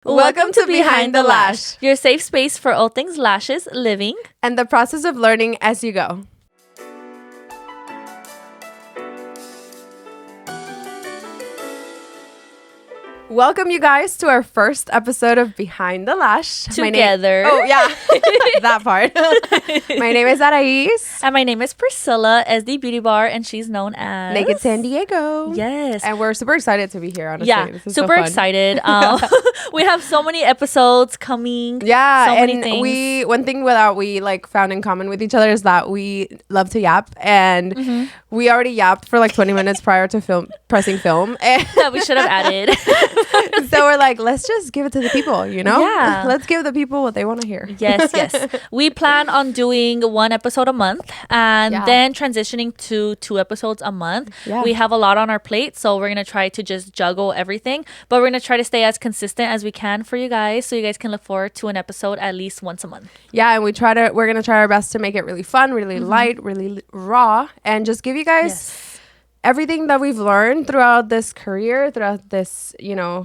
Welcome to Behind the Lash, your safe space for all things lashes, living, and the process of learning as you go. Welcome, you guys, to our first episode of Behind the Lash. Together. That part. My name is Araiz. And my name is Priscilla, SD Beauty Bar, and she's known as... Naked San Diego. Yes. And we're super excited to be here, honestly. Yeah, this is super so fun. excited. We have so many episodes coming. Yeah, so many and things. one thing that we found in common with each other is that we love to yap, and we already yapped for 20 minutes prior to pressing film. And That we should have added. so we're like, let's just give it to the people, Yeah. Let's give the people what they want to hear. Yes. We plan on doing one episode a month and then transitioning to 2 episodes a month. Yeah. We have a lot on our plate, so we're going to try to just juggle everything. But we're going to try to stay as consistent as we can for you guys, so you guys can look forward to an episode at least once a month. Yeah, and we're going to try our best to make it really fun, really light, really raw, and just give you guys everything that we've learned throughout this career, throughout this,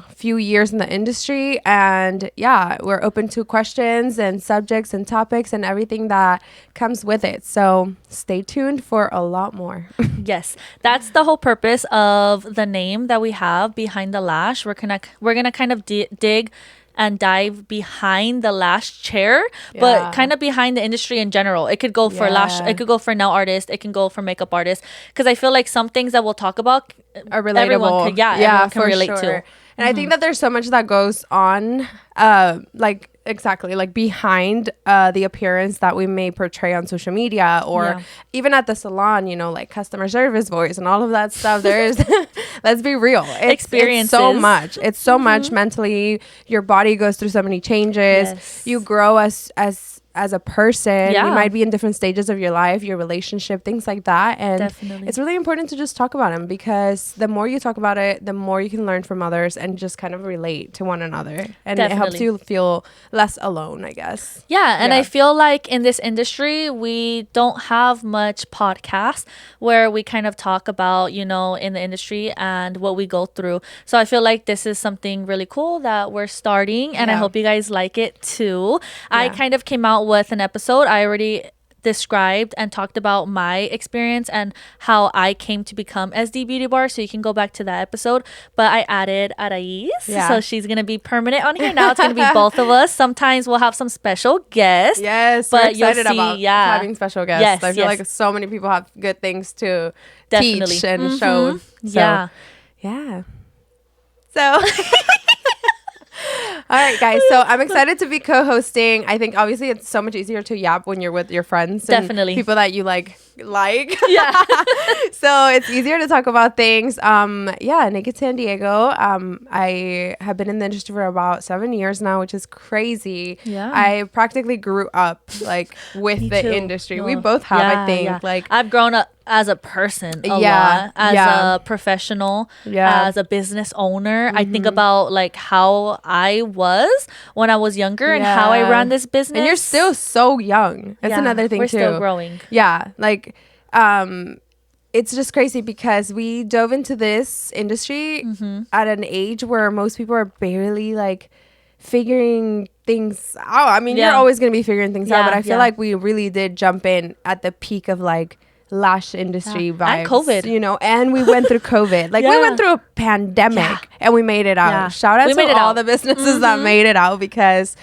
few years in the industry. And yeah, we're open to questions and subjects and topics and everything that comes with it. So stay tuned for a lot more. Yes, that's the whole purpose of the name that we have, Behind the Lash. We're gonna kind of dig and dive behind the lash chair, but kind of behind the industry in general. It could go for lash, it could go for nail artist, it can go for makeup artist, because I feel like some things that we'll talk about are relatable. Everyone can for relate sure. to. And I think that there's so much that goes on, behind the appearance that we may portray on social media or even at the salon, customer service voice and all of that stuff. There's, let's be real. It's so much. It's so much mentally. Your body goes through so many changes. Yes. You grow as a person. Yeah. You might be in different stages of your life, your relationship, things like that. And Definitely. it's really important to just talk about them, because the more you talk about it, the more you can learn from others and just kind of relate to one another. And it helps you feel less alone, I guess. Yeah, and I feel like in this industry, we don't have much podcasts where we kind of talk about, in the industry and what we go through. So I feel like this is something really cool that we're starting, and I hope you guys like it too. I kind of came out with an episode. I already described and talked about my experience and how I came to become SD Beauty Bar, so you can go back to that episode. But I added Araiz, so she's gonna be permanent on here now. It's gonna be both of us. Sometimes we'll have some special guests. Yes, but we're excited about having special guests. Yes, I feel like so many people have good things to teach and show. So, yeah. So all right, guys. So I'm excited to be co-hosting. I think obviously it's so much easier to yap when you're with your friends. Definitely. And people that you like. Yeah. So it's easier to talk about things. Naked San Diego. I have been in the industry for about 7 years now, which is crazy. Yeah. I practically grew up with the industry. We both have, I think. I've grown up as a person a lot, as a professional, as a business owner. I think about how I was when I was younger and how I ran this business. And you're still so young. That's another thing we're too. We're still growing. Yeah. It's just crazy because we dove into this industry at an age where most people are barely figuring things out. I mean, you're always going to be figuring things out, but I feel like we really did jump in at the peak of lash industry vibes, and COVID, and we went through COVID. We went through a pandemic and we made it out. Shout out to all the businesses that made it out, because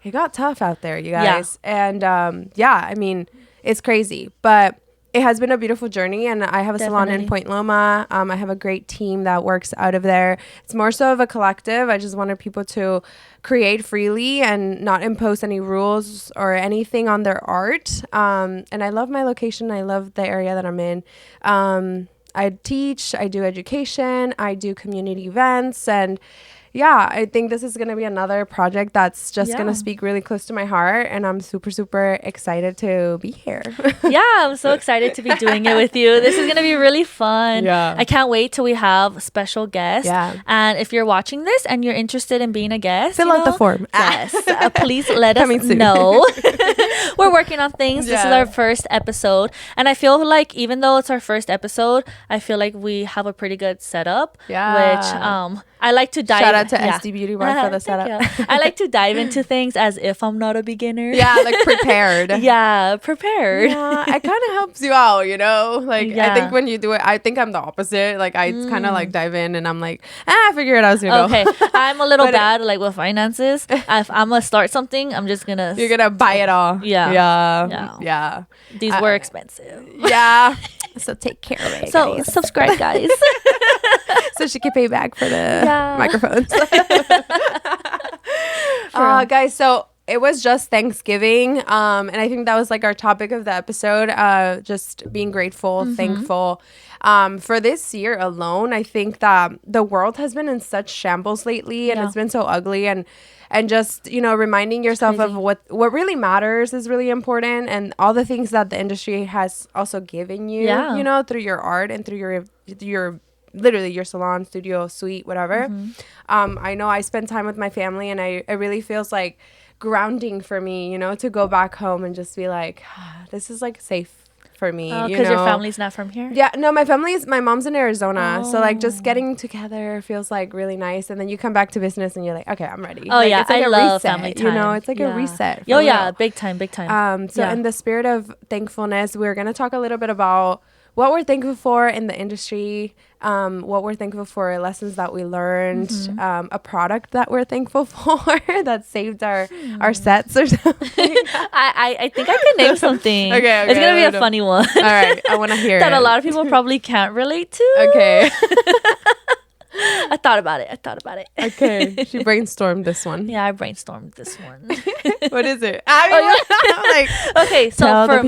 it got tough out there, you guys. And I mean, it's crazy, but it has been a beautiful journey, and I have a salon in Point Loma. I have a great team that works out of there. It's more so of a collective. I just wanted people to create freely and not impose any rules or anything on their art. And I love my location. I love the area that I'm in. I teach, I do education, I do community events, and I think this is going to be another project that's just going to speak really close to my heart, and I'm super, super excited to be here. I'm so excited to be doing it with you. This is going to be really fun. I can't wait till we have special guests. And if you're watching this and you're interested in being a guest, fill out the form. Yes, please let us know. We're working on things. This is our first episode, and I feel like even though it's our first episode, I feel like we have a pretty good setup, which I like to dive. Shout out to SD Beauty Bar for the setup. I like to dive into things as if I'm not a beginner. Yeah, like prepared. Yeah, prepared. Yeah, it kind of helps you out, you know? Like, I think when you do it, I think I'm the opposite. Like, I kind of like dive in and I'm like, figure it out as you go. Okay, I'm a little bad like with finances. If I'm going to start something, I'm just going to... You're going to buy it all. Yeah. These were expensive. Yeah. So take care of it, so guys. Subscribe, guys. So she can pay back for the microphones. Guys, so it was just Thanksgiving. And I think that was like our topic of the episode. Just being grateful, thankful. For this year alone, I think that the world has been in such shambles lately and it's been so ugly, and just, you know, reminding yourself of what really matters is really important, and all the things that the industry has also given you, you know, through your art and through your literally your salon, studio, suite, whatever. I know I spend time with my family, and it really feels like grounding for me, you know, to go back home and just be like, this is like safe for me. Because your family's not from here? Yeah, no, my mom's in Arizona. So like just getting together feels like really nice. And then you come back to business and you're like, okay, I'm ready. Oh, like, yeah, it's like I love family time. You know, it's like a reset. Oh, yeah, big time. So in the spirit of thankfulness, we're going to talk a little bit about what we're thankful for in the industry, what we're thankful for, lessons that we learned, a product that we're thankful for that saved our sets or something. I think I can name something. Okay, it's going to be a funny one. All right, I want to hear that it. a lot of people probably can't relate to. Okay. I thought about it. Okay. She brainstormed this one. Yeah, I brainstormed this one. What is it? Like, okay, so for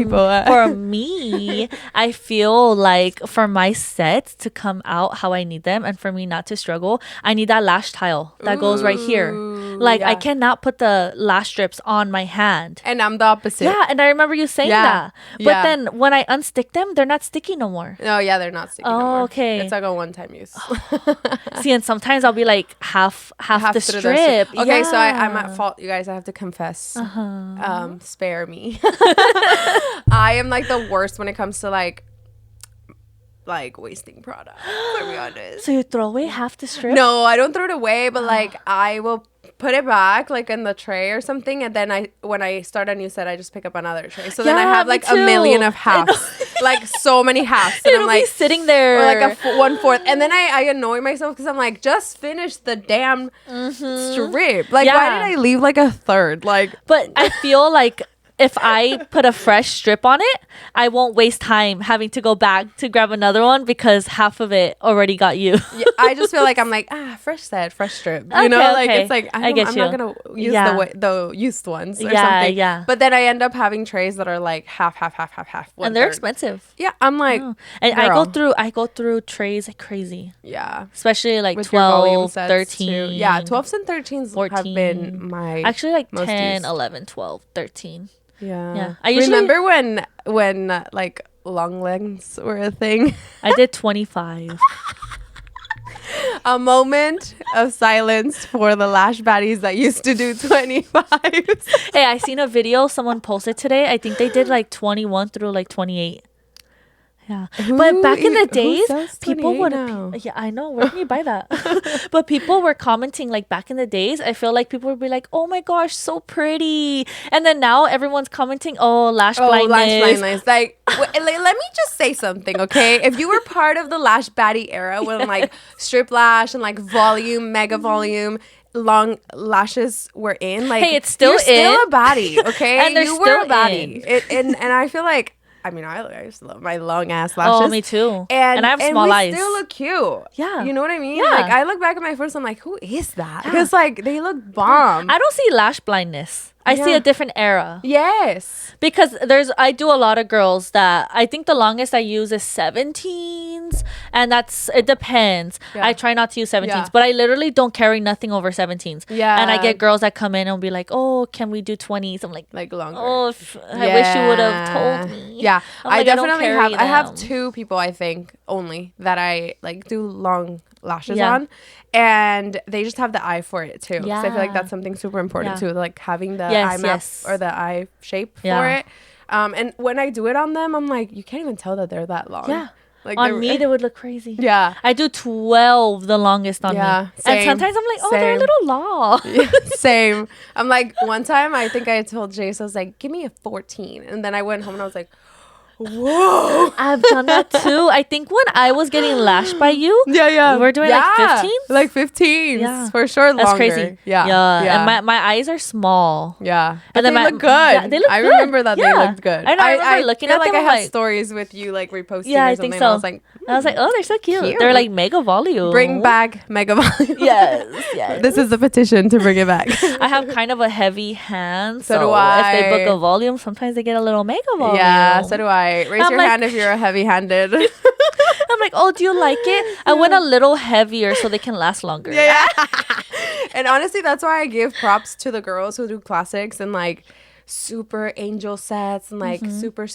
for me, I feel like for my sets to come out how I need them, and for me not to struggle, I need that lash tile that goes right here. Like, I cannot put the lash strips on my hand. And I'm the opposite. Yeah, and I remember you saying that. But then when I unstick them, they're not sticky no more. Oh, yeah, they're not sticky no more. Okay. It's like a one-time use. See, and sometimes I'll be like half the strip. Okay, so I'm at fault, you guys. I have to confess. Spare me. I am like the worst when it comes to like wasting product, to be honest. So you throw away half the strip? No, I don't throw it away, but like I will put it back like in the tray or something, and then when I start a new set, I just pick up another tray. So then I have like a million of halves, like so many halves, and I'm like sitting there, or like a 1/4, and then I annoy myself because I'm like, just finish the damn strip. Like, why did I leave like a third? Like, but I feel like if I put a fresh strip on it, I won't waste time having to go back to grab another one because half of it already got you. Yeah, I just feel like I'm like, fresh set, fresh strip. You know, like it's like I'm not gonna use the used ones or something. Yeah. But then I end up having trays that are like half. And they're expensive. Yeah, I'm like, and I go through trays like crazy. Yeah, especially like with 12, 13. Too. Yeah, 12s and 13s 14. Have been my actually like most 10, used. 11, 12, 13. Yeah. I usually remember when like long lengths were a thing. I did 25. A moment of silence for the Lash baddies that used to do 25. Hey, I seen a video someone posted today. I think they did like 21 through like 28. Yeah, but back in the days, people would. Yeah, I know. Where can you buy that? But people were commenting like back in the days. I feel like people would be like, "Oh my gosh, so pretty," and then now everyone's commenting, "Oh, lash blindness." Lash blindness. Like, let me just say something, okay? If you were part of the Lash baddie era when like strip lash and like volume, mega volume, long lashes were in, like, hey, it's still you're still a baddie, okay? And you were a baddie. And I feel like. I mean, I used to love my long ass lashes. Oh, me too. And I have small eyes. And we still look cute. Yeah. You know what I mean? Yeah. Like, I look back at my photos, I'm like, who is that? Because, like, they look bomb. I don't see lash blindness. I see a different era. Yes. Because I do a lot of girls that I think the longest I use is 17s. And it depends. Yeah. I try not to use 17s. But I literally don't carry nothing over 17s. Yeah. And I get girls that come in and be like, oh, can we do 20s? I'm like longer. Oh, I wish you would have told me. Yeah. I definitely have. I have 2 people, I think, only that I like do long lashes on, and they just have the eye for it too. Yeah. So I feel like that's something super important too, like having the eye map or the eye shape for it. And when I do it on them, I'm like, you can't even tell that they're that long. Yeah. Like on me, they would look crazy. Yeah. I do 12 the longest on me. Same. And sometimes I'm like, oh, they're a little long. Yeah, same. I'm like, one time I think I told Jace, I was like, give me a 14. And then I went home and I was like, whoa. I've done that too. I think when I was getting lashed by you, we were doing like 15. Like 15. Yeah. For sure. That's longer. Crazy. Yeah. And my eyes are small. Yeah. But and they look good. Yeah, they look I good. remember that they looked good. I know. I remember looking at them. I had stories with you like reposting or something. I think so. I was like, oh, they're so cute. They're like mega volume. Bring back mega volume. Yes. This is the petition to bring it back. I have kind of a heavy hand. So do I. If they book a volume, sometimes they get a little mega volume. Yeah, so do I. Raise your hand if you're a heavy-handed. I'm like, oh, do you like it? I went a little heavier so they can last longer. Yeah. And honestly, that's why I give props to the girls who do classics and like super angel sets and like super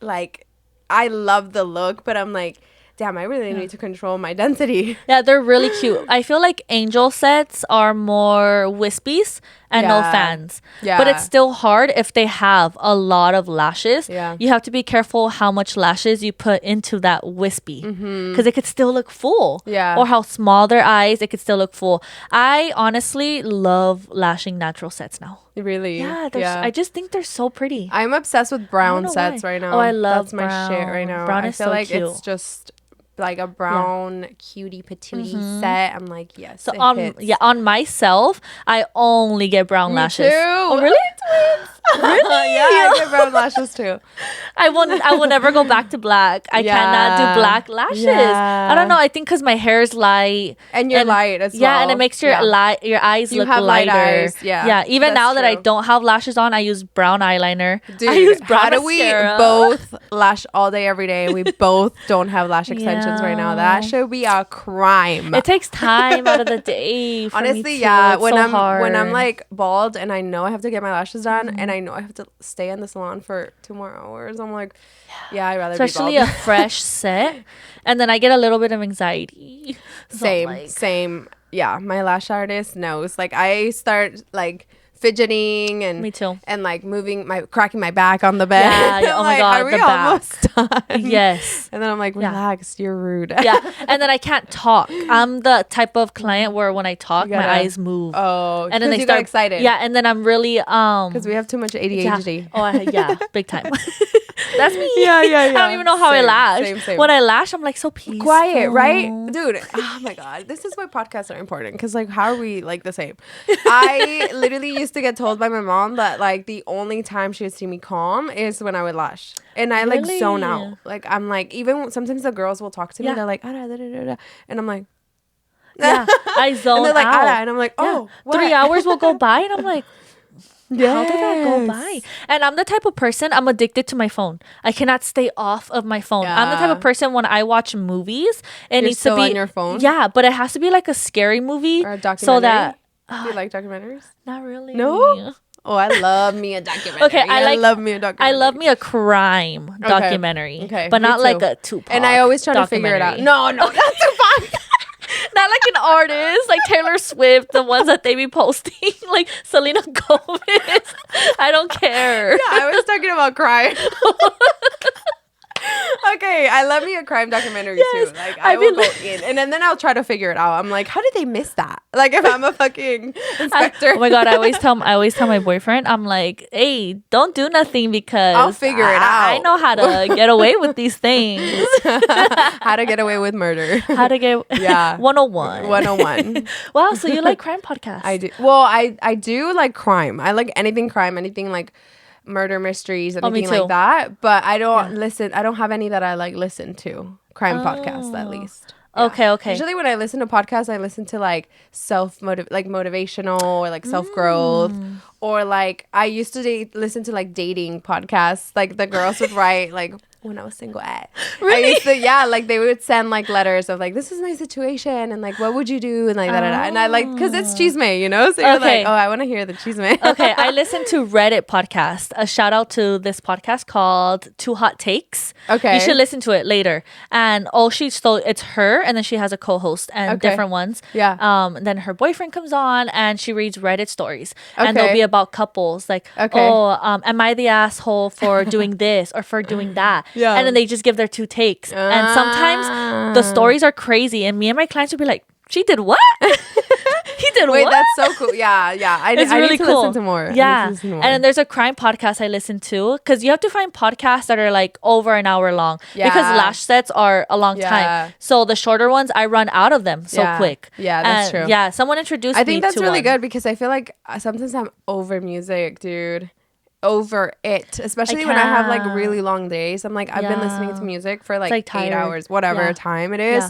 like, I love the look, but I'm like, damn, I really need to control my density. Yeah, they're really cute. I feel like angel sets are more wispies and no fans. Yeah. But it's still hard if they have a lot of lashes. Yeah. You have to be careful how much lashes you put into that wispy. Because it could still look full. Yeah. Or how small their eyes, it could still look full. I honestly love lashing natural sets now. Really? Yeah, I just think they're so pretty. I'm obsessed with brown sets right now. Oh, I love That's my shit right now. Brown is I feel so like cute. It's just like a brown cutie patootie set. I'm like, yes. So on myself, I only get brown lashes. Too. Oh, really? Really? Yeah, I get brown lashes too. I will never go back to black. I cannot do black lashes. I don't know. I think because my hair is light and you're light as well. Yeah, and it makes your eyes look lighter. Light eyes. Yeah. Even now that I don't have lashes on, I use brown eyeliner. Dude, I use brown how do we both lash all day every day? We both don't have lash extensions right now. That should be a crime. It takes time out of the day. Honestly, yeah. When I'm like bald and I know I have to get my lashes done and I know I have to stay in the salon for 2 more hours, I'm like, I'd rather especially be bald. a fresh set, and then I get a little bit of anxiety. Same. Yeah, my lash artist knows. Like I start like fidgeting and me too, and like cracking my back on the bed. Yeah. Oh my god, are we almost done? Yes. And then I'm like, relax, you're rude. Yeah. And then I can't talk. I'm the type of client where when I talk, my eyes move. Oh, and then they start excited. Yeah, and then I'm really because we have too much ADHD. Yeah. Big time. That's me. Yeah. I don't even know how I lash. Same. When I lash, I'm like so peaceful. Quiet, right? Dude, oh my God. This is why podcasts are important. Because like, how are we like the same? I literally used to get told by my mom that like the only time she would see me calm is when I would lash. And I like zone out. Like I'm like, even sometimes the girls will talk to me. They're like, and I'm like, I zone and they're like, out. And I'm like, oh, what? 3 hours will go by and I'm like, how did that go by? And I'm the type of person, I'm addicted to my phone. I cannot stay off of my phone. I'm the type of person when I watch movies, it needs to be on your phone. Yeah, but it has to be like a scary movie or a documentary. So that do you like documentaries? Not really. No. Oh, I love me a documentary. Okay, I love me a documentary. I love me a crime documentary. Okay, but not like a Tupac. And I always try to figure it out. No, not Tupac. Not like an artist, like Taylor Swift, the ones that they be posting, like Selena Gomez. I don't care. Yeah, I was talking about crime. Okay, I love me a crime documentary too. Like I will go in, and then I'll try to figure it out. I'm like, how did they miss that? Like if I'm a fucking inspector. Oh my god, I always tell my boyfriend, I'm like, hey, don't do nothing because I'll figure it out. I know how to get away with these things. How to get away with murder. How to get 101. 101. Wow, so you like crime podcasts? I do. Well, I do like crime. I like anything crime, anything like murder mysteries, anything like that, but I don't listen. I don't have any that I like listen to crime podcasts at least. Okay. Usually when I listen to podcasts, I listen to like motivational or like self-growth or like I used to listen to like dating podcasts. Like the girls would write like when I was single Really? I used to, like they would send like letters of like, this is my situation and like what would you do and like da. And I like because it's chisme, you know, so you're like, oh, I want to hear the chisme. Okay, I listen to Reddit podcast. A shout out to this podcast called Two Hot Takes. Okay, you should listen to it later. And it's her and then she has a co-host and different ones. Yeah. Then her boyfriend comes on and she reads Reddit stories and there'll be a about couples. Like, am I the asshole for doing this or for doing that? Yeah. And then they just give their 2 takes. And sometimes the stories are crazy. And me and my clients would be like, she did what? He did what? That's so cool. Yeah. I really need to listen to more. Yeah. And then there's a crime podcast I listen to, because you have to find podcasts that are like over an hour long. Yeah. Because lash sets are a long time. So the shorter ones, I run out of them so quick. Yeah, that's true. Yeah, someone introduced me to I think that's really one. good, because I feel like sometimes I'm over music, dude. Over it, especially when I have like really long days. I'm like, I've been listening to music for like 8 hours, whatever time it is,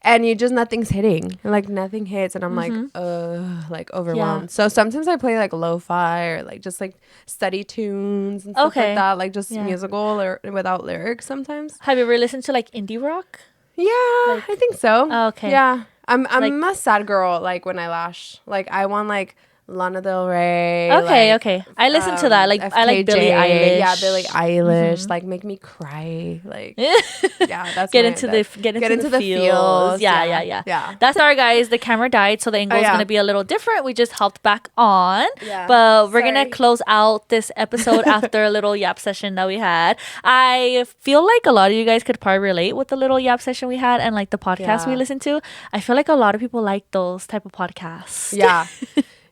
and nothing's hitting. Like nothing hits, and I'm like overwhelmed. So sometimes I play like lo-fi or like just like study tunes and stuff like that, like just musical or without lyrics sometimes. Have you ever listened to like indie rock? Yeah, I think so. Oh, okay. Yeah, I'm like, a sad girl. Like when I lash, like I want like Lana Del Rey. Okay. I listen to that. Like FKJ, I like Billie Eilish. Yeah, Billie Eilish. Like make me cry. Like that's get into the feels. Yeah. That's our guys. The camera died, so the angle is gonna be a little different. We just hopped back on. Yeah. But we're gonna close out this episode after a little yap session that we had. I feel like a lot of you guys could probably relate with the little yap session we had and like the podcast we listened to. I feel like a lot of people like those type of podcasts. Yeah.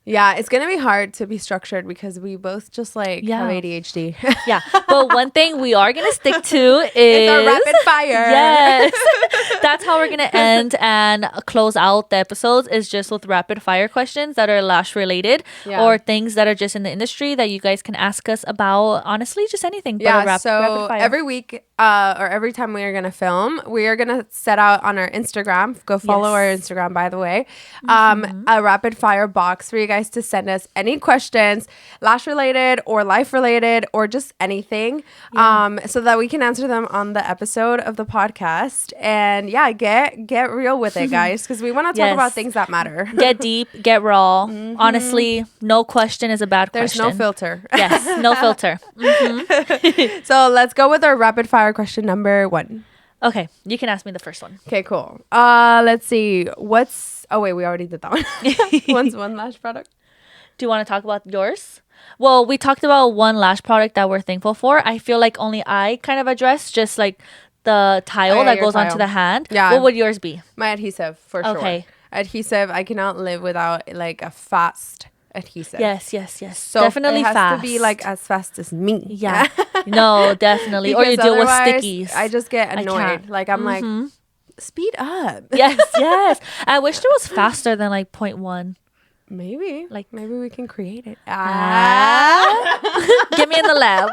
Yeah, it's going to be hard to be structured because we both just like have ADHD. Yeah, but one thing we are going to stick to is... It's our rapid fire. Yes. That's how we're going to end and close out the episodes, is just with rapid fire questions that are lash related or things that are just in the industry that you guys can ask us about. Honestly, just anything. Yeah, so every week or every time we are going to film, we are going to set out on our Instagram. Go follow our Instagram, by the way. A rapid fire box for you guys to send us any questions, lash related or life related or just anything, so that we can answer them on the episode of the podcast. And get real with it, guys, because we want to talk about things that matter. Get deep, get raw. Honestly, no question is a bad question. There's no filter. Yes, no filter. So let's go with our rapid fire question number 1. Okay, you can ask me the first one. Okay, cool. Let's see. Oh wait, we already did that one. What's one lash product? Do you want to talk about yours? Well, we talked about one lash product that we're thankful for. I feel like only I kind of addressed just like the tile that goes onto the hand. Yeah. What would yours be? My adhesive, for sure. Okay. Adhesive, I cannot live without like a fast adhesive. Yes. So definitely fast. It has to be like as fast as me. Yeah. No, definitely. Or you deal with stickies. I just get annoyed. Like I'm like, speed up. Yes. I wish it was faster than like 0.1. Maybe we can create it. Get me in the lab.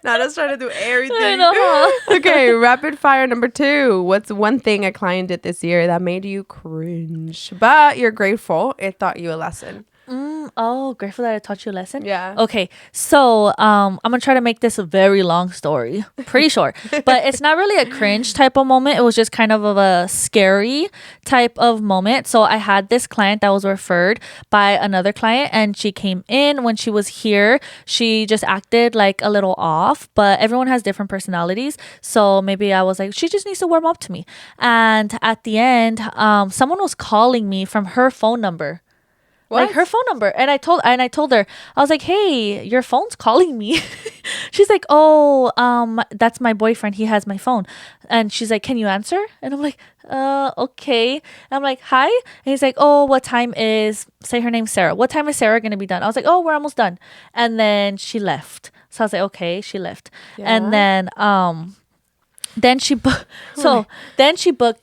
Not us trying to do everything. I know. Okay, rapid fire number 2. What's one thing a client did this year that made you cringe, but you're grateful it taught you a lesson? Grateful that I taught you a lesson? Yeah. Okay, so I'm gonna try to make this a very long story. Pretty short. But it's not really a cringe type of moment. It was just kind of a scary type of moment. So I had this client that was referred by another client, and she came in. When she was here, she just acted like a little off, but everyone has different personalities. So maybe I was like, she just needs to warm up to me. And at the end, someone was calling me from her phone number. What? Like her phone number. And I told her, I was like, hey, your phone's calling me. She's like, that's my boyfriend. He has my phone. And she's like, can you answer? And I'm like, okay. And I'm like, hi. And he's like, what time is, say her name's Sarah. What time is Sarah going to be done? I was like, we're almost done. And then she left. So I was like, okay, she left. Yeah. And then she booked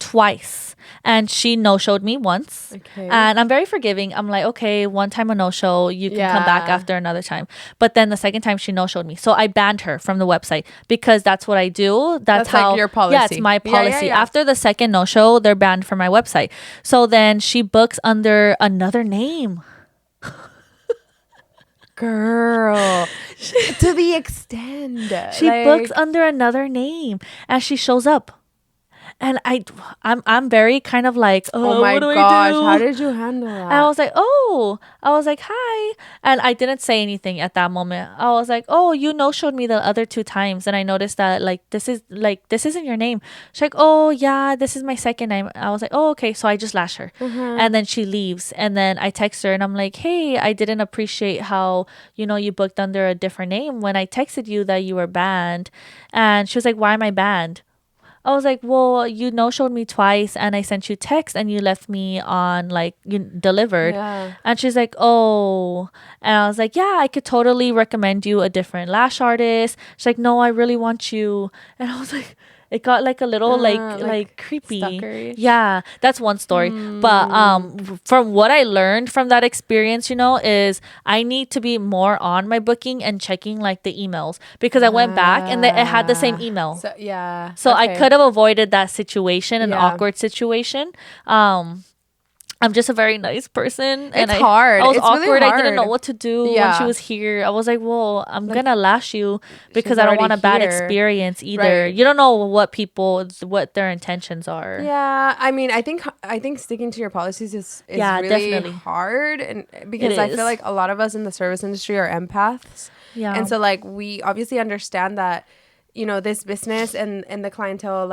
twice. And she no-showed me once. Okay. And I'm very forgiving. I'm like, okay, one time a no-show, you can come back after another time. But then the second time she no-showed me. So I banned her from the website because that's what I do. That's how, like your policy. Yeah, it's my policy. Yeah. After the second no-show, they're banned from my website. So then she books under another name. Girl, to the extent. She books under another name and she shows up. And I'm very kind of like, oh my gosh, how did you handle that? And I was like, hi. And I didn't say anything at that moment. I was like, oh, you no-showed me the other 2 times. And I noticed that this isn't your name. She's like, oh yeah, this is my second name. I was like, oh, okay. So I just lash her. And then she leaves. And then I text her and I'm like, hey, I didn't appreciate how, you booked under a different name when I texted you that you were banned. And she was like, why am I banned? I was like, well, you no-showed me twice and I sent you text and you left me on you delivered. Yeah. And she's like, oh. And I was like, yeah, I could totally recommend you a different lash artist. She's like, no, I really want you. And I was like, it got a little creepy. Stalkerish. Yeah, that's one story. But from what I learned from that experience, is I need to be more on my booking and checking the emails, because I went back and it had the same email. So, yeah. So I could have avoided that situation, an awkward situation. I'm just a very nice person. And it's hard. I was it's awkward. Really hard. I didn't know what to do when she was here. I was like, well, I'm going to lash you because I don't want a bad experience either. Right. You don't know what their intentions are. Yeah. I mean, I think sticking to your policies is really definitely hard. And because I feel like a lot of us in the service industry are empaths. Yeah. And so we obviously understand that, this business and the clientele,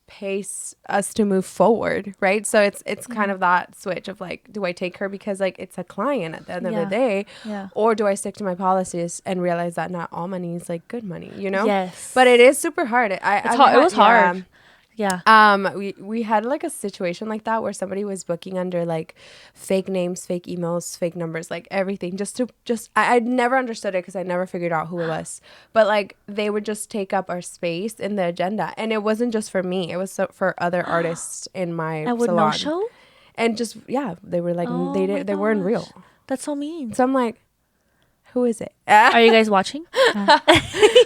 pace us to move forward, right? So it's kind of that switch of do I take her because it's a client at the end of the day, or do I stick to my policies and realize that not all money is good money, Yes. But it is super hard. It was hard. Yeah. We had a situation like that where somebody was booking under fake names, fake emails, fake numbers, everything, I never understood it because I never figured out who it was. But they would just take up our space in the agenda, and it wasn't just for me; it was for other artists in my salon. No show? And just they were they weren't real. That's so mean. So I'm like, who is it? Are you guys watching?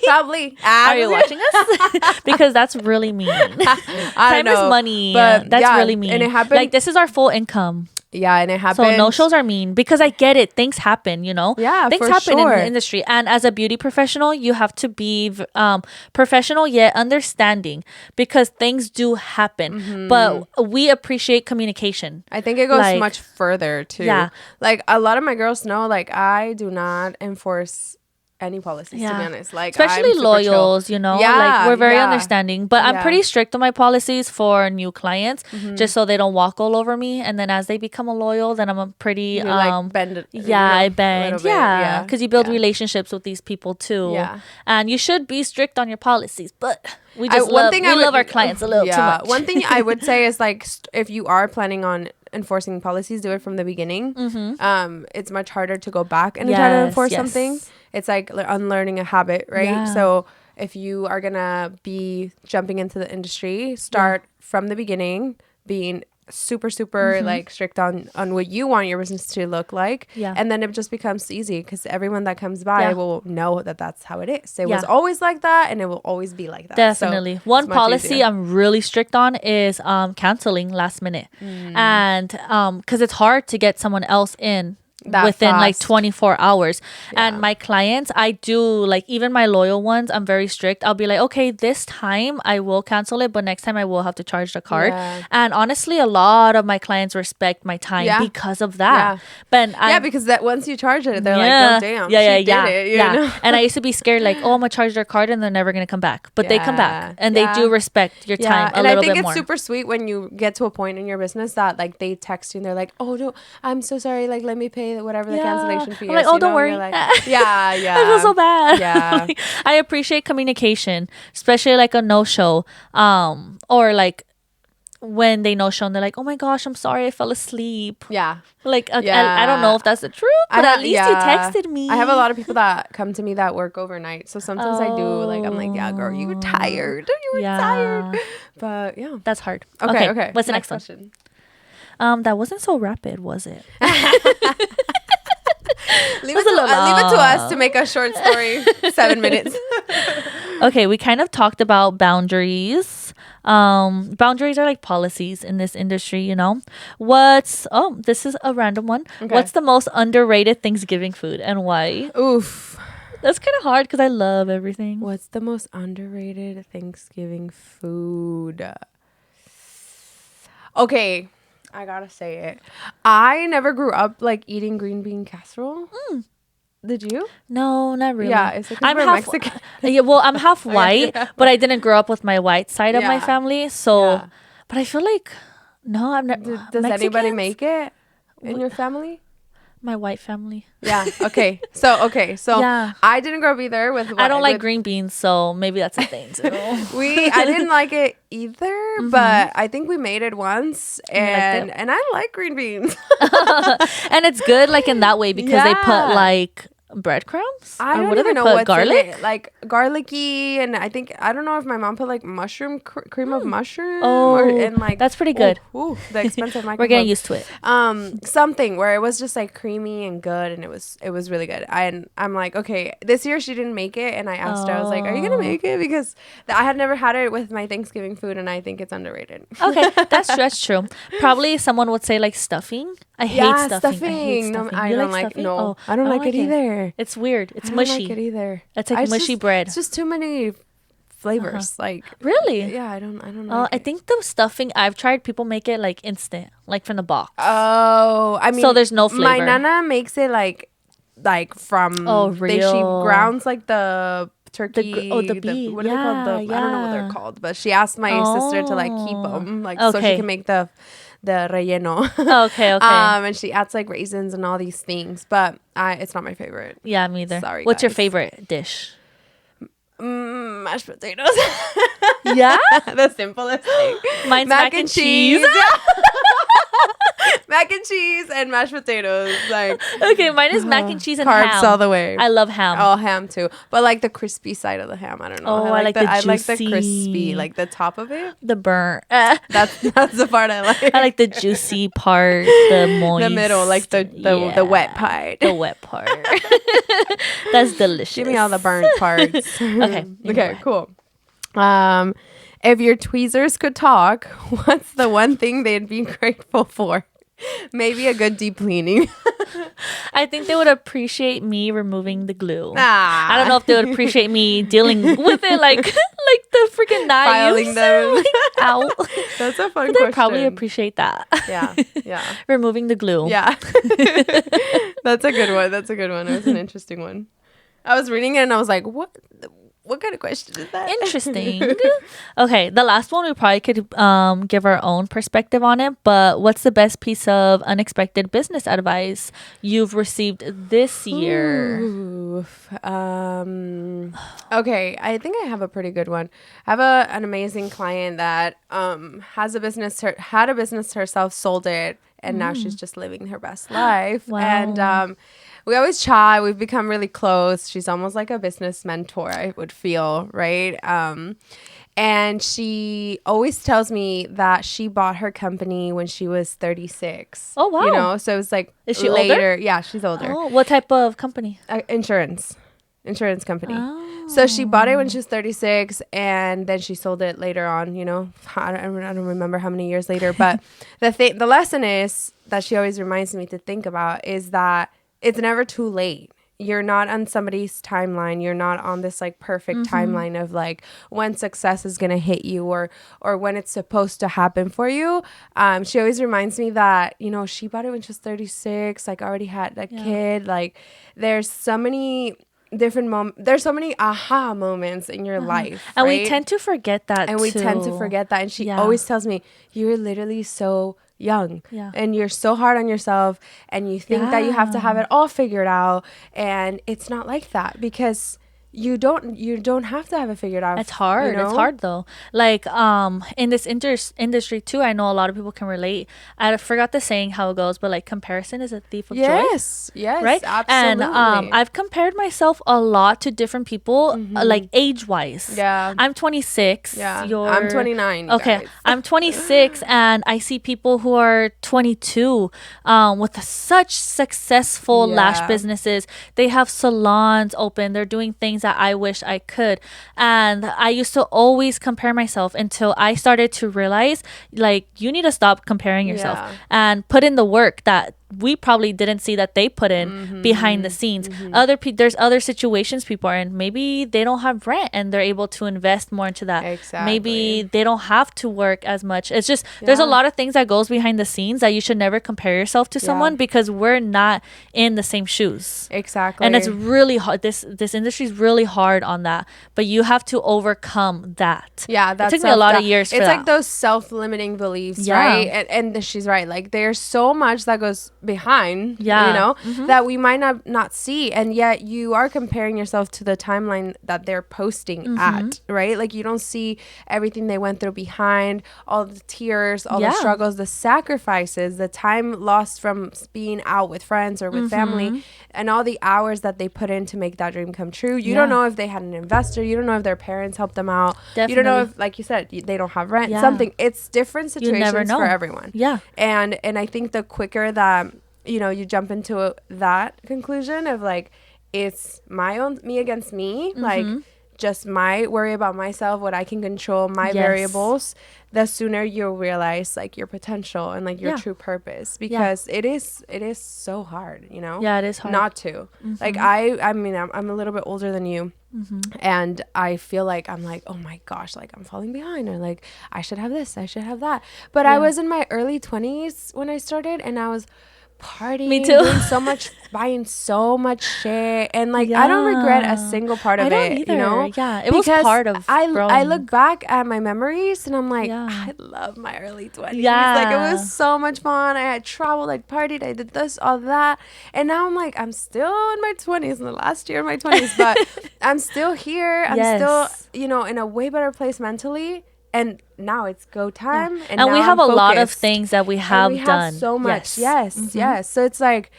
Probably. Are you watching us? Because that's really mean. Time is money. But that's really mean. And it happened. This is our full income. Yeah, and it happened. So no-shows are mean because I get it. Things happen, Yeah, things happen in the industry. And as a beauty professional, you have to be professional yet understanding, because things do happen. Mm-hmm. But we appreciate communication. I think it goes much further too. Yeah. A lot of my girls know, I do not enforce any policies, to be honest. Especially loyals, Yeah, we're very understanding. But I'm pretty strict on my policies for new clients, just so they don't walk all over me. And then as they become a loyal, then I'm a pretty bend it. I bend. Yeah, because you build relationships with these people too. Yeah, and you should be strict on your policies, but we just love our clients a little too much. One thing I would say is if you are planning on enforcing policies, do it from the beginning. Mm-hmm. It's much harder to go back and try to enforce something. It's unlearning a habit, right? Yeah. So if you are gonna be jumping into the industry, start from the beginning, being super strict on what you want your business to look like, and then it just becomes easy because everyone that comes by will know that that's how it is. It was always like that, and it will always be like that. Definitely. So one policy I'm really strict on is canceling last minute, and because it's hard to get someone else in within fast. 24 hours. And my clients, I do even my loyal ones, I'm very strict. I'll be like, okay, this time I will cancel it, but next time I will have to charge the card. And honestly, a lot of my clients respect my time because of that. But because that once you charge it, they're oh damn, she did it, you know? And I used to be scared oh, I'm gonna charge their card and they're never gonna come back, but they come back and they do respect your time a little bit more. And I think it's super sweet when you get to a point in your business that they text you and they're like, oh no, I'm so sorry, let me pay whatever the cancellation fee is. I'm like, oh, don't worry. I feel so bad. Yeah. I appreciate communication, especially a no-show. Or when they no-show and they're like, oh my gosh, I'm sorry, I fell asleep. Yeah. I don't know if that's the truth, but at least you texted me. I have a lot of people that come to me that work overnight. So sometimes I do, I'm like, yeah, girl, you were tired. You were tired. But yeah. That's hard. Okay. What's the next question? That wasn't so rapid, was it? Leave it to us to make a short story 7 minutes. Okay, we kind of talked about boundaries. Boundaries are policies in this industry, this is a random one. Okay. What's the most underrated Thanksgiving food and why? Oof. That's kind of hard because I love everything. What's the most underrated Thanksgiving food? Okay, I gotta say it. I never grew up like eating green bean casserole. Did you? No, not really. Yeah, it's like I'm we're half Mexican. yeah, well, I'm half white, but I didn't grow up with my white side of my Yeah. family. So, Yeah. but I feel like no, I'm not. Does anybody make it in your family? My white family. Yeah. Okay. So Yeah. I didn't grow up either with. I don't like green beans, so maybe that's a thing too. I didn't like it either, but I think we made it once, and I like green beans. And it's good like in that way because they put like breadcrumbs. I don't even know what's garlic in it. Like garlicky, and I don't know if my mom put like mushroom cream of mushroom. And like that's pretty good. Ooh, the expensive microwave. We're getting used to it. Something where it was just like creamy and good, and it was really good. And I'm like, okay, this year she didn't make it, and I asked her, I was like, are you gonna make it? Because I had never had it with my Thanksgiving food, and I think it's underrated. Okay, that's true. Probably someone would say like stuffing. I hate stuffing. No, I don't like stuffing. No, I don't like it either. It's weird. It's mushy. I mushy. don't like it either. It's like mushy bread. It's just too many flavors. Like really? Yeah, I don't like I think the stuffing I've tried, people make it like instant, like from the box. Oh, I mean, so there's no flavor. My nana makes it like from. Real. She grounds like the turkey. The beef. What are they called? I don't know what they're called, but she asked my sister to like keep them, like so she can make the relleno. Okay. And she adds like raisins and all these things, but it's not my favorite. Yeah, me either. Sorry. What's your favorite dish? Mashed potatoes. Yeah, the simplest thing. Mine's mac and cheese. Mac and cheese and mashed potatoes. Like okay, mine is mac and cheese and carbs ham all the way. I love ham. Oh, ham too, but like the crispy side of the ham. I don't know. Oh, I like the juicy. I like the crispy, like the top of it. The burnt. That's the part I like. I like the juicy part, the moist, the middle, like the wet part. The wet part. That's delicious. Give me all the burnt parts. Okay, cool. If your tweezers could talk, what's the one thing they'd be grateful for? Maybe a good deep cleaning. I think they would appreciate me removing the glue. I don't know if they would appreciate me dealing with it like the freaking knives. Filing them. Like, out. That's a fun but question. They'd probably appreciate that. Yeah. Removing the glue. Yeah. That's a good one. It was an interesting one. I was reading it and I was like, what kind of question is that? Interesting. Okay, the last one we probably could give our own perspective on it, but what's the best piece of unexpected business advice you've received this year? Okay, I think I have a pretty good one. I have an amazing client that had a business herself, sold it, and now she's just living her best life. Wow. And we always chat. We've become really close. She's almost like a business mentor, I would feel, right? And she always tells me that she bought her company when she was 36. Oh, wow. You know, so it was like Is she later. older? Yeah, she's older. Oh, what type of company? Insurance company. Oh. So she bought it when she was 36, and then she sold it later on, you know. I don't remember how many years later. But the lesson is that she always reminds me to think about is that it's never too late. You're not on somebody's timeline. You're not on this like perfect timeline of like when success is gonna hit you or when it's supposed to happen for you. She always reminds me that, you know, she bought it when she was 36, like already had a kid. Like there's so many different there's so many aha moments in your life, and right? we tend to forget that and she always tells me, you're literally so young and you're so hard on yourself and you think that you have to have it all figured out, and it's not like that, because you don't have to have it figured out. It's hard. It's hard though. Like in this industry too, I know a lot of people can relate. I forgot the saying how it goes, but like comparison is a thief of joy. Yes, right. Absolutely. And I've compared myself a lot to different people, like age wise. Yeah. I'm 26. Yeah. I'm 29. Okay. Guys. I'm 26, and I see people who are 22 with such successful lash businesses. They have salons open. They're doing things that I wish I could. And I used to always compare myself until I started to realize, like, you need to stop comparing yourself and put in the work that we probably didn't see that they put in behind the scenes. There's other situations people are in. Maybe they don't have rent and they're able to invest more into that. Exactly. Maybe they don't have to work as much. It's just there's a lot of things that goes behind the scenes that you should never compare yourself to someone, because we're not in the same shoes. Exactly. And it's really hard. This industry is really hard on that, but you have to overcome that. Yeah, it took me a lot of years. It's like those self-limiting beliefs, right? And she's right. Like there's so much that goes behind, you know, that we might not see, and yet you are comparing yourself to the timeline that they're posting at, right? Like you don't see everything they went through behind, all the tears, all the struggles, the sacrifices, the time lost from being out with friends or with family, and all the hours that they put in to make that dream come true. You don't know if they had an investor. You don't know if their parents helped them out. Definitely. You don't know if, like you said, they don't have rent. Something. It's different situations for everyone. Yeah. And I think the quicker that, you know, you jump into that conclusion of like, it's me against me, like just worry about myself, what I can control, my variables, the sooner you'll realize like your potential and like your true purpose, because it is so hard, you know. Yeah, it is hard not to. Like I mean I'm a little bit older than you. And I feel like I'm like, oh my gosh, like I'm falling behind, or like I should have this, I should have that. But I was in my early 20s when I started, and I was partying, me too, doing so much, buying so much shit, and like I don't regret a single part of it either. You know, it was part of I look back at my memories and I'm like, I love my early 20s. Like it was so much fun. I had traveled, I partied, I did this, all that, and now I'm like, I'm still in my 20s, in the last year of my 20s, but I'm still here. I'm still, you know, in a way better place mentally. And now it's go time, and we have a lot of things that we have done. So much, yes. So it's like,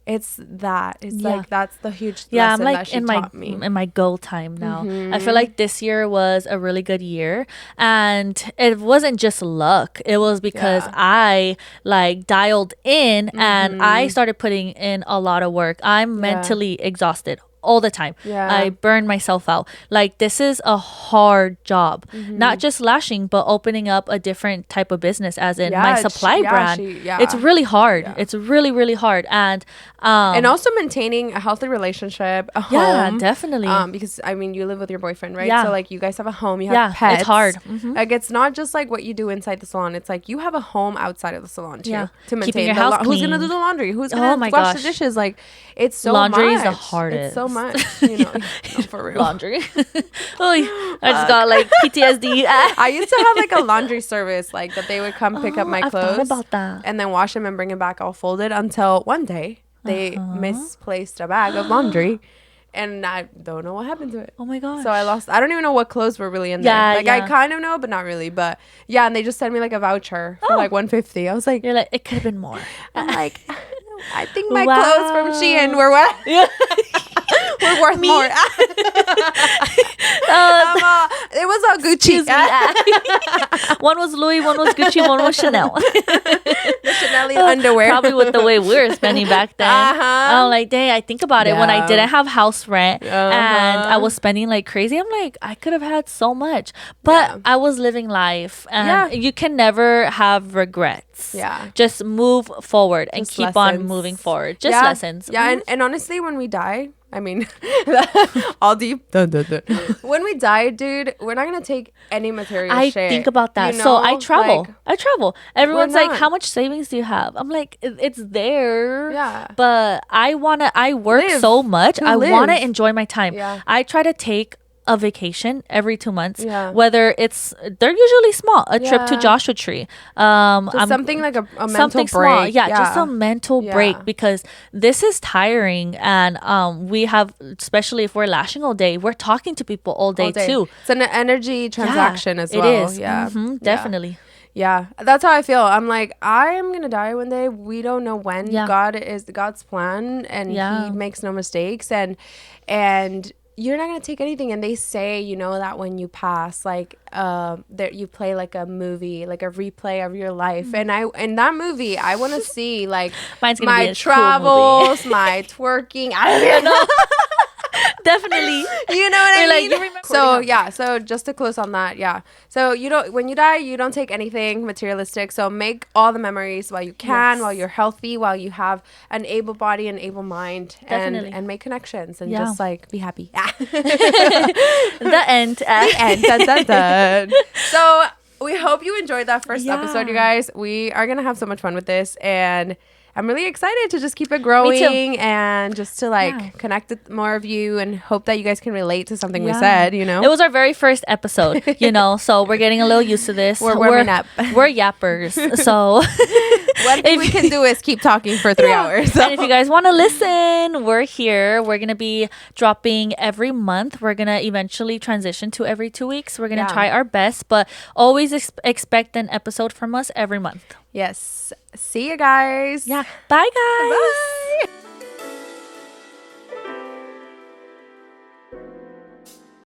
it's like that's the huge lesson I'm like that she taught me. in my go time now. I feel like this year was a really good year, and it wasn't just luck. It was because I like dialed in and I started putting in a lot of work. I'm mentally exhausted all the time. I burn myself out. Like this is a hard job, not just lashing, but opening up a different type of business, as in my supply brand. It's really hard. It's really, really hard. And also maintaining a healthy relationship, a home. Definitely. Because I mean, you live with your boyfriend, right? So like you guys have a home, you have pets. It's hard. Like it's not just like what you do inside the salon. It's like you have a home outside of the salon too, to maintain. Keeping your house clean. Who's gonna do the laundry? Who's gonna wash the dishes? Like it's so laundry much. Is the hardest. It's so much, you know. For real. Laundry. I just got like PTSD. I used to have like a laundry service, like that they would come pick up my clothes, I've thought about that, and then wash them and bring them back all folded, until one day they misplaced a bag of laundry. And I don't know what happened to it. Oh my gosh. So I don't even know what clothes were really in there. Like I kind of know, but not really. But yeah, and they just sent me like a voucher for like $150. I was like, you're like, it could have been more. I'm like, I think my clothes from Shein were what? We're worth more. It was all Gucci. One was Louis, one was Gucci, one was Chanel. The Chanel underwear. Probably with the way we were spending back then. I'm like, dang, I think about it when I didn't have house rent and I was spending like crazy. I'm like, I could have had so much, but I was living life, and you can never have regrets. Just move forward and keep on moving forward. Just lessons. And honestly, when we die, I mean, all deep. When we die, dude, we're not gonna take any material shit. I think about that. You know? So I travel. Everyone's like, how much savings do you have? I'm like, it's there. But I work so much. I want to enjoy my time. I try to take a vacation every 2 months, whether they're usually small, a trip to Joshua Tree, something like a mental break. Small. Just a mental break, because this is tiring, and we have, especially if we're lashing all day, we're talking to people all day too. It's an energy transaction as well. It is. Definitely. Yeah, that's how I feel. I'm like, I am gonna die one day. We don't know when. God's plan, and he makes no mistakes, and you're not gonna take anything. And they say, you know, that when you pass, like there you play like a movie, like a replay of your life. And in that movie, I want to see like my travels, cool my twerking. I don't know. Definitely. You know what I mean? Like, so yeah, so just to close on that, yeah. So when you die, you don't take anything materialistic. So make all the memories while you can, while you're healthy, while you have an able body and able mind, and make connections and just like be happy. The end. The end. Dun, dun, dun. So we hope you enjoyed that first episode, you guys. We are gonna have so much fun with this, and I'm really excited to just keep it growing and just to like connect with more of you and hope that you guys can relate to something we said, you know. It was our very first episode, you know, so we're getting a little used to this. We're warming up. We're yappers. So one thing we can do is keep talking for 3 hours. So. And if you guys want to listen, we're here. We're going to be dropping every month. We're going to eventually transition to every 2 weeks. We're going to try our best, but always expect an episode from us every month. Yes. See you guys. Yeah. Bye, guys. Bye.